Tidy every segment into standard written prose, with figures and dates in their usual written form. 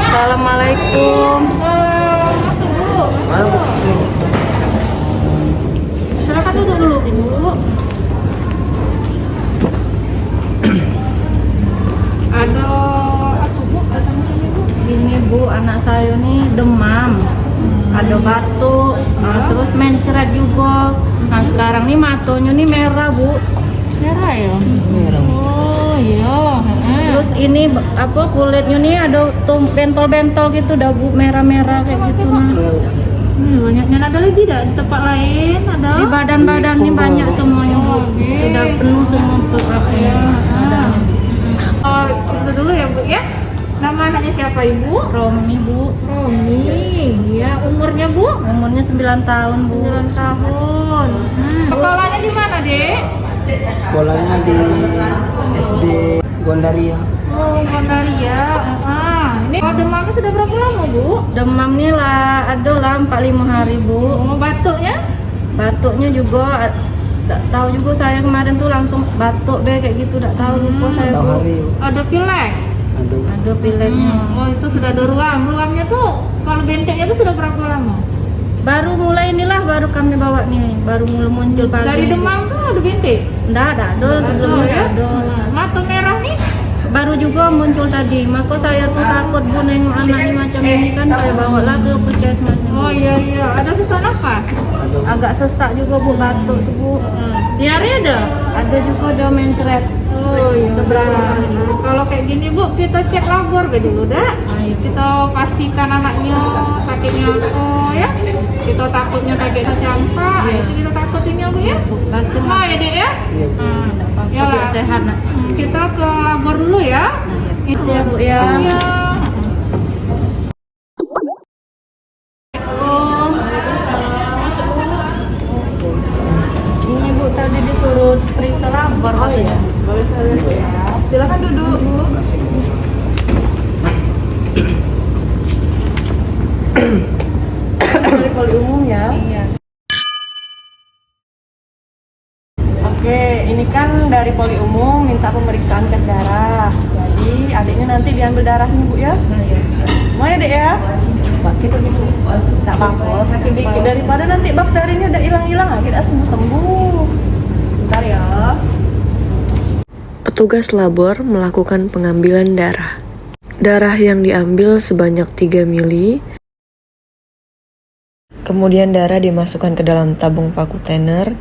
Assalamualaikum. Masuk, Bu. Silakan duduk dulu, Bu. Ada apa, Bu? Datang sini, Bu. Ini Bu, anak saya nih demam, ada batuk, terus mencret juga. Nah sekarang nih matonya nih merah Bu. Merah ya? Merah. Oh iya. Terus ini apa kulitnya nih ada tuh bentol-bentol gitu, dah Bu, merah-merah kayak gitu nah. Banyaknya ada lagi dah di tempat lain ada. Di badan-badan nih banyak semuanya Bu. Sudah penuh semua beberapa. Oh, itu dulu ya, Bu ya. Nama anaknya siapa, Ibu? Romi Bu. Romi. Iya, umurnya, Bu? Umurnya 9 tahun Bu. 9 tahun. Sekolahnya di mana, Dek? Sekolahnya di SD Gondaria. Oh, Gondaria. Ini demamnya sudah berapa lama, Bu? Demam nih lah ada lah 4-5 hari Bu. Oh, batuknya? Batuknya juga tak tahu juga, saya kemarin tuh langsung batuk be kayak gitu, tak tahu lupa saya Tahu Bu. hari. Ada pilek. Aduh. Ada pileknya. Oh, itu sudah ada ruam. Ruamnya tuh kalau benteknya tuh sudah berapa lama? Baru mulai inilah baru kami bawa nih, baru mulai muncul pagi. Dari demam tuh ada bentek? Enggak ada sebelumnya ya? ada. Mata merah nih? Baru juga muncul tadi, maka saya tuh takut Bu nengok anaknya macam ini kan, saya bawa lah ke puskesmas. Oh iya, ada sesak nafas? Aduh. Agak sesak juga Bu, batuk tuh Bu. Diare ada? Ada juga udah mencret. Oh iya. Beberapa kali. Kalau kayak gini, Bu, kita cek labor dulu dah. Ayo. Kita pastikan anaknya sakitnya apa ya. Kita takutnya kayak campak, itu kita takutinnya, Bu ya. Pasti Mau ya, Dek ya? Iya. Ya biar lah. sehat nak. Kita ke labor dulu ya. Itu ya Bu ya. Ya. Ini Bu tadi disuruh periksa labor katanya. Boleh saya lihat ya. Silakan duduk, Bu. Dari poli umum ya. Iya. Oke, ini kan dari poli umum minta pemeriksaan cek darah. Jadi adiknya nanti diambil darahnya Bu ya. Mau ya Dek ya? Sakit gitu. Tak apa-apa, sakit dikit daripada nanti bakterinya udah hilang-hilang, kita sembuh-sembuh. Bentar ya. Petugas labor melakukan pengambilan darah. Darah yang diambil sebanyak 3 mili. Kemudian darah dimasukkan ke dalam tabung vakum thinner.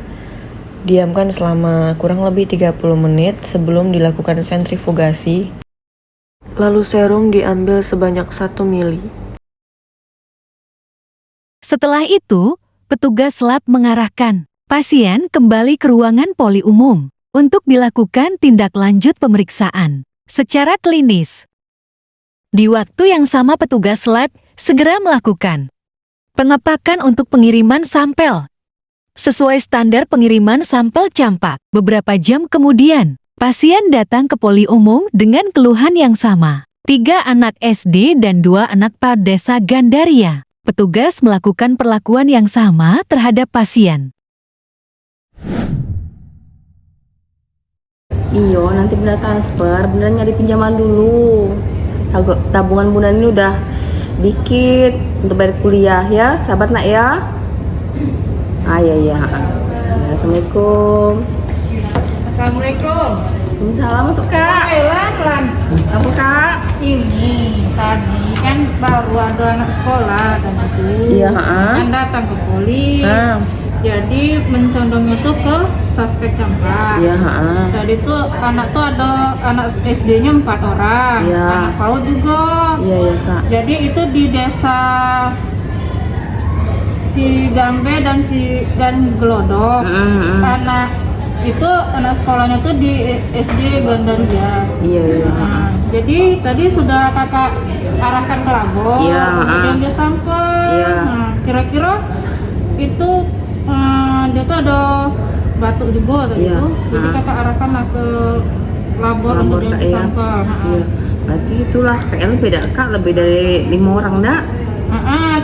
Diamkan selama kurang lebih 30 menit sebelum dilakukan sentrifugasi. Lalu serum diambil sebanyak 1 mili. Setelah itu, petugas lab mengarahkan pasien kembali ke ruangan poli umum untuk dilakukan tindak lanjut pemeriksaan secara klinis. Di waktu yang sama petugas lab segera melakukan pengepakan untuk pengiriman sampel. Sesuai standar pengiriman sampel campak, beberapa jam kemudian, pasien datang ke poli umum dengan keluhan yang sama. 3 anak SD dan 2 anak PAUD Desa Gandaria. Petugas melakukan perlakuan yang sama terhadap pasien. Iyo, nanti bunda transfer, bunda nyari pinjaman dulu. Tabungan bunda ini udah dikit untuk bayar kuliah ya, sahabat nak ya. Ya. Assalamualaikum. Assalamualaikum. Salam masuk Kak. Pelan. Apa Kak? Ini tadi kan baru ada anak sekolah tadi. Iya, Kan datang ke poli. Jadi mencondongnya tuh ke suspek campak. Iya, Tadi tuh anak tuh ada anak SD-nya 4 orang. Iya. Anak PAUD juga. Iya Kak. Jadi itu di desa Cigambe dan Glodok. Karena itu anak sekolahnya tuh di SD Gandaria. Iya. Nah, jadi tadi sudah kakak arahkan ke labor, Iya, kemudian dia sampai. Iya. Nah, kira-kira itu dia tuh ada batuk juga tadi Iya, itu. Jadi kakak arahkan lah ke labor untuk dia iya. sampel. Iya. Berarti itulah KL beda kak, lebih dari 5 orang enggak?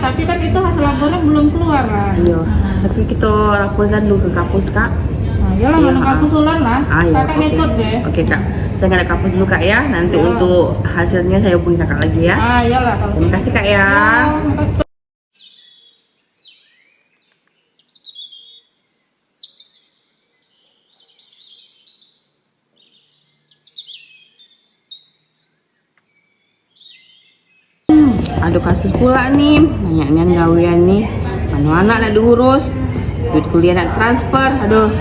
Tapi kan itu hasil labornya belum keluar lah. Iya. Tapi kita laporkan dulu ke kampus kak. Nah, iyalah Iya, mana aku usulan lah. Iya, Kakak oke. ngikut deh. Oke kak, saya nggak ada kampus dulu kak ya. Nanti Iya. untuk hasilnya saya hubungi kakak lagi ya. Iyalah kalau Terima kasih kak ya. makasih. Ada kasus pula nih, banyaknya gawean nih. Mana nak diurus, duit kuliah nak transfer, aduh.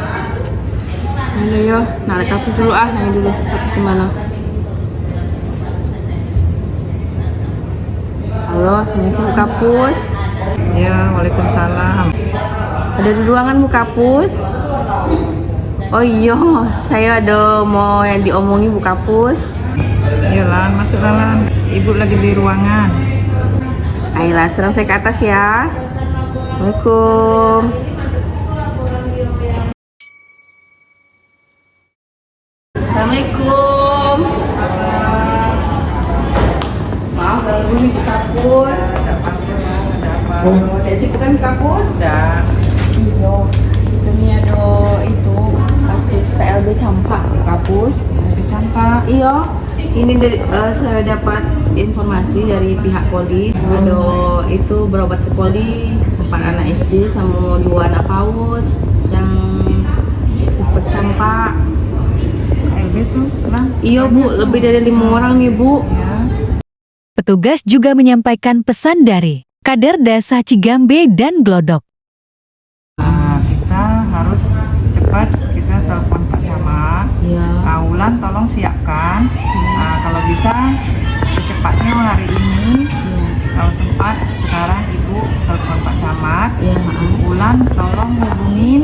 Aduh yo, nak kampus dulu nanya dulu kampus mana. Halo, assalamualaikum Bu Kapus. Ya, waalaikumsalam. Ada di ruangan Bu Kapus? Oh iya, saya ada mau yang diomongi Bu Kapus. Ya Lan, masuk Lan. Ibu lagi di ruangan. Ayolah, serang saya ke atas ya. Assalamualaikum. Assalamualaikum. Maaf ganggu nih di kampus. Ada sih bukan di kampus? Ada. Iya. Itu nih ada itu kasus KLB campak di kampus. Lebih campak. Iya, ini dari saya dapat informasi dari pihak Poli. Ada itu berobat ke Poli 4 anak SD sama 2 anak PAUD yang suspek campak. KLB tuh, Lan. Iya Bu, lebih dari 5 orang nih Bu. Ya. Petugas juga menyampaikan pesan dari Kader Desa Cigambe dan Glodok. Nah, kita harus cepat kita telepon Pak Camat. Iya. Ulan tolong siapkan. Nah, kalau bisa secepatnya hari ini. Kalau sempat sekarang Ibu telepon Pak Camat. Iya. Ulan tolong hubungin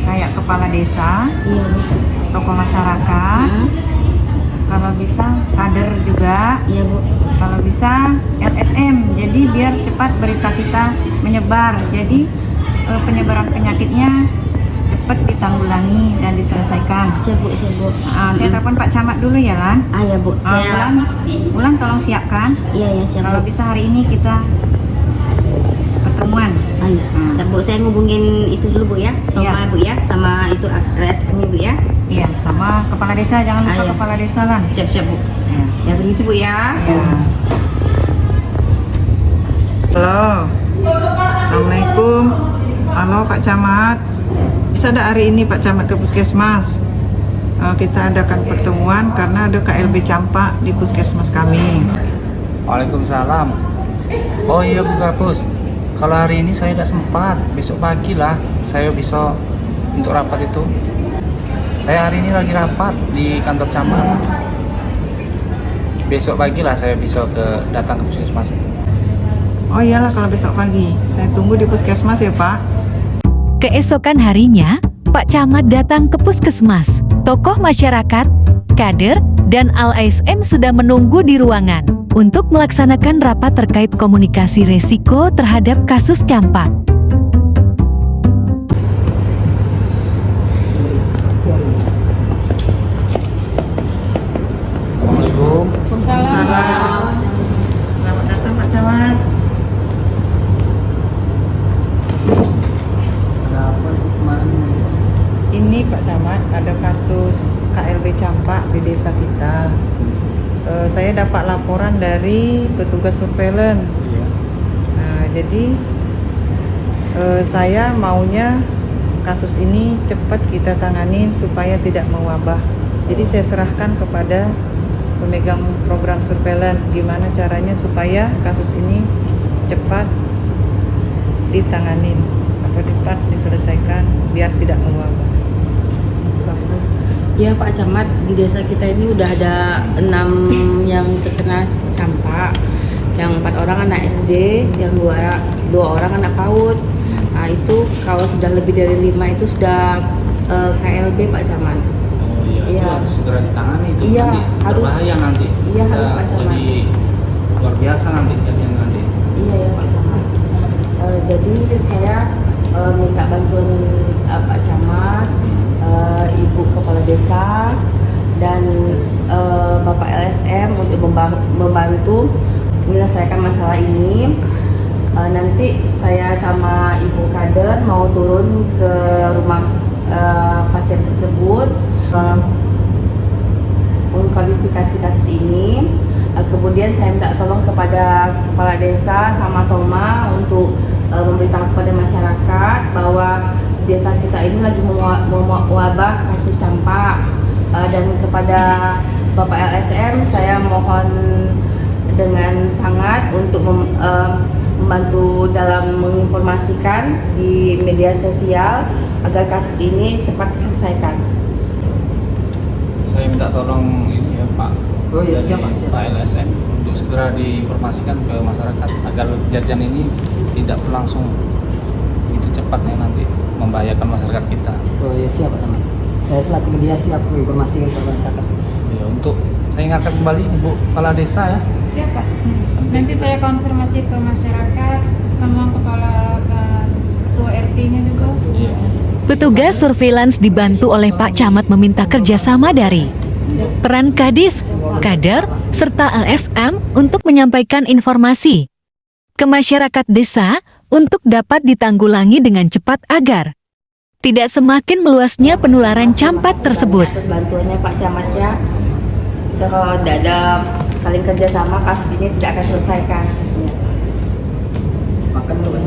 kayak kepala desa, Iya Bu. tokoh masyarakat. Kalau bisa kader juga. Iya Bu. Kalau bisa LSM, jadi biar cepat berita kita menyebar. Jadi penyebaran penyakitnya cepat ditanggulangi dan diselesaikan. Siap Bu, siap Bu. Saya telepon Pak Camat dulu ya Lan. Ya Bu, Ulan tolong siapkan. Iya siap Kalau bisa hari ini kita pertemuan. Iya. Siap Bu, saya ngubungin itu dulu Bu ya. Iya. Bu ya, sama itu RSM Bu ya. Iya, sama kepala desa, jangan lupa Iya. kepala desa Lan. Siap Bu. Ya. Ya permisi Bu ya. Ya. Halo. Assalamualaikum. Halo Pak Camat. Bisa ada hari ini Pak Camat ke puskesmas? Kita adakan pertemuan karena ada KLB campak di puskesmas kami. Waalaikumsalam. Oh iya Bu Kapus, kalau hari ini saya tidak sempat, besok pagi lah saya bisa untuk rapat itu. Saya hari ini lagi rapat di kantor camat. Besok pagi lah saya bisa datang ke puskesmas. Oh iyalah kalau besok pagi. Saya tunggu di puskesmas ya Pak. Keesokan harinya, Pak Camat datang ke puskesmas. Tokoh masyarakat, kader, dan LSM sudah menunggu di ruangan untuk melaksanakan rapat terkait komunikasi resiko terhadap kasus campak. Assalamualaikum. Salam. Selamat datang Pak Camat. Ada apa itu kemarin? Ini Pak Camat ada kasus KLB campak di desa kita. Saya dapat laporan dari petugas surveillance. Iya. Nah, jadi saya maunya kasus ini cepat kita tanganin supaya tidak mewabah. Jadi saya serahkan kepada pemegang program surveillance gimana caranya supaya kasus ini cepat ditanganin atau cepat diselesaikan biar tidak mewabah. Ya Pak Camat, di desa kita ini udah ada 6 yang terkena campak. Yang 4 orang anak SD, yang 2 orang anak PAUD. Itu kalau sudah lebih dari 5 itu sudah KLB Pak Camat. Oh iya, itu Iya. harus segera ditangani itu Iya, nanti harus. berbahaya nanti. Iya, harus, Pak Camat. Jadi luar biasa nanti jadinya nanti. Iya ya Pak Camat. Jadi saya minta bantuan Pak Camat, Ibu Kepala Desa, dan Bapak LSM untuk membantu menyelesaikan masalah ini. Nanti saya sama Ibu Kader mau turun ke rumah pasien tersebut mengklarifikasi kasus ini. Kemudian saya minta tolong kepada Kepala Desa sama Toma untuk memberitahu kepada masyarakat bahwa desa kita ini lagi mewabah kasus campak. Dan kepada Bapak LSM saya mohon dengan sangat untuk membantu dalam menginformasikan di media sosial agar kasus ini cepat diselesaikan. Saya minta tolong ini ya Pak. Oh iya, dari siap. Pak LSM untuk segera diinformasikan ke masyarakat agar kejadian ini tidak berlangsung begitu cepatnya nanti membahayakan masyarakat kita. Oh iya, siap Pak Camat. Saya selaku media siap menginformasikan ke masyarakat. Ya, untuk saya ingatkan kembali Ibu Kepala Desa ya. Siapa? Nanti saya konfirmasi ke masyarakat sama kepala ketua RT-nya juga. Iya. Petugas surveillance dibantu oleh Pak Camat meminta kerjasama dari peran Kadis, Kader, serta LSM untuk menyampaikan informasi ke masyarakat desa untuk dapat ditanggulangi dengan cepat agar tidak semakin meluasnya penularan campak tersebut. Atas bantuannya Pak Camat ya. Kita kalau tidak ada saling kerjasama kasus ini tidak akan selesaikan. Ya. Makan dulu.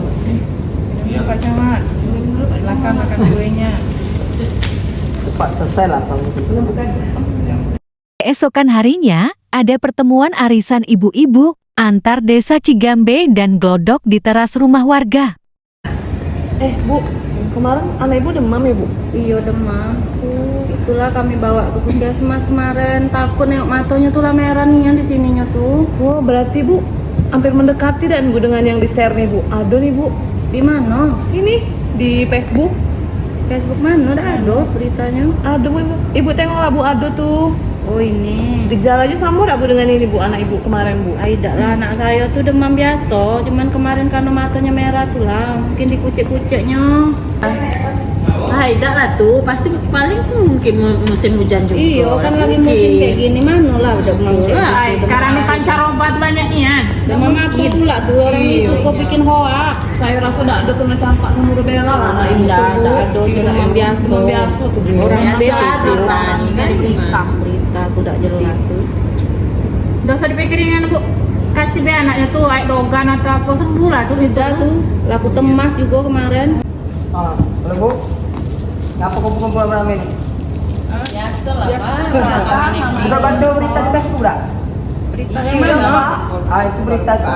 Iya. Pak Camat, silakan makan kuenya. Cepat selesai lah sama itu. Keesokan harinya, ada pertemuan arisan ibu-ibu antar desa Cigambe dan Glodok di teras rumah warga. Bu, kemarin anak ibu demam ya Bu? Iya demam. Itulah kami bawa ke puskesmas kemarin. Takut nengok matonya tuh lah merah nih di sininya tuh. Oh, berarti Bu hampir mendekati dan Bu dengan yang di-share nih Bu. Ada nih Bu. Di mana? Ini di Facebook. Facebook mana? Udah ada beritanya. Ada Bu, Ibu. Ibu tengoklah Bu, ada tuh. Oh ini. Gejalanya sama enggak Bu dengan ini Bu, anak Ibu kemarin Bu? Tidak lah, anak saya tuh demam biasa. Cuman kemarin karena matanya merah tuh lah. Mungkin dikucek-kuceknya. Tidak lah tuh, pasti paling mungkin musim hujan juga. Iya kan lagi musim kayak gini mana lah udah mulai. Ay, sekarang ini pancar obat banyak nih ya. Demam apa pula tuh orang ini suka bikin hoax. Saya rasa udah ada kena campak sama rubella lah anak Ibu. Tidak tuh, Bu. ada demam biasa. Demam biasa tuh Bu. Orang Biasa biasa tuh, Tani, kan berita tuh tidak jelas. Udah usah dipikirin kan Bu. Kasih be anaknya tuh air dogan atau apa sembuh lah tuh. Sudah tuh, laku temas juga kemarin. Ah, boleh Bu? Ngapa kumpul-kumpul ramai ini? Biasa lah Pak. Sudah baca berita di Facebook enggak? Berita yang mana? Ah, itu berita tuh.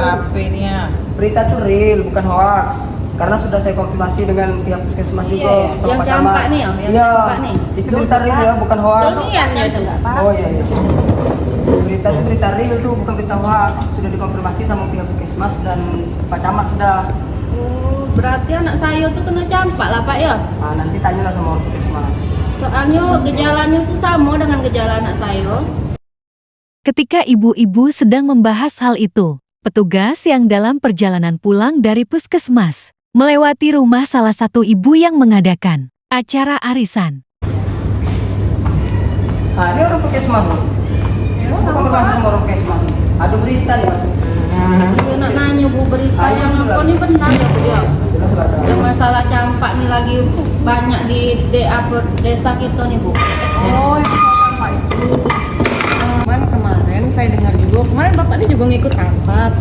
Berita tuh real, bukan hoax. Karena sudah saya konfirmasi dengan pihak puskesmas juga Iya, sama yang Pak campak Camat. nih, yang Iya, campak nih. itu berita real ya, bukan hoax. Lihatnya itu enggak Pak. Oh iya iya. Berita itu berita real tuh, bukan berita hoax. Sudah dikonfirmasi sama pihak puskesmas dan Pak Camat sudah. Oh, berarti anak saya tuh kena campak lah Pak ya? Nah, nanti tanyalah sama orang puskesmas. Soalnya gejalanya sih sama dengan gejala anak saya. Ketika ibu-ibu sedang membahas hal itu, petugas yang dalam perjalanan pulang dari puskesmas melewati rumah salah satu ibu yang mengadakan acara arisan. Nah, ini orang puskesmas Bu. Konfirmasi sama orang puskesmas. Ada berita nih Mas. Iya nak nanya Bu berita Ah, yang iya, apa Bu. nih benar ya Bu ya? Jelas sudah ada. Yang masalah campak nih lagi banyak di desa kita nih Bu. Oh, yang campak itu. Kemarin saya dengar juga, kemarin Bapak ini juga ngikut rapat.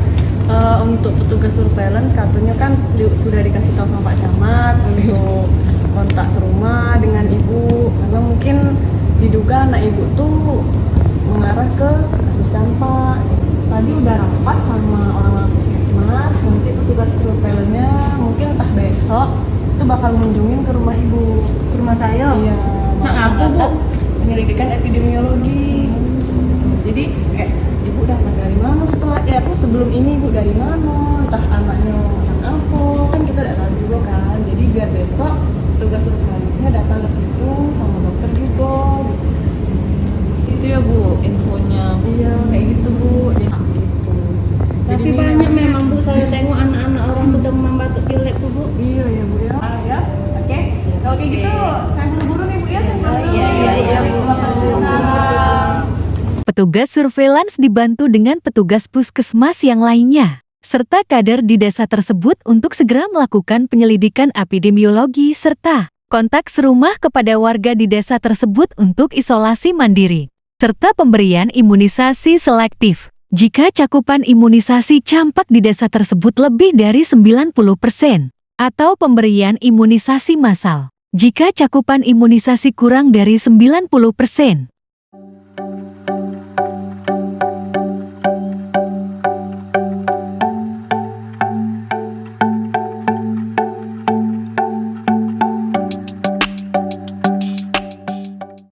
Untuk petugas surveillance katanya kan sudah dikasih tahu sama Pak Camat untuk kontak serumah dengan ibu karena mungkin diduga anak ibu tuh mengarah ke kasus campak. Tadi udah rapat sama orang-orang puskesmas, nanti petugas surveillance-nya mungkin entah besok itu bakal mengunjungin ke rumah ibu, ke rumah saya. Iya. Nak apa, Bu? Penyelidikan epidemiologi. Jadi kayak ibu datang dari mana setelah sebelum ini ibu dari mana, entah anaknya anak apa, kan kita tidak tahu juga kan. Jadi kayak gitu saya buru-buru nih Bu ya. Iya, Bu. Petugas surveillance dibantu dengan petugas puskesmas yang lainnya, serta kader di desa tersebut untuk segera melakukan penyelidikan epidemiologi serta kontak serumah kepada warga di desa tersebut untuk isolasi mandiri, serta pemberian imunisasi selektif. Jika cakupan imunisasi campak di desa tersebut lebih dari 90%, atau pemberian imunisasi massal, jika cakupan imunisasi kurang dari 90%.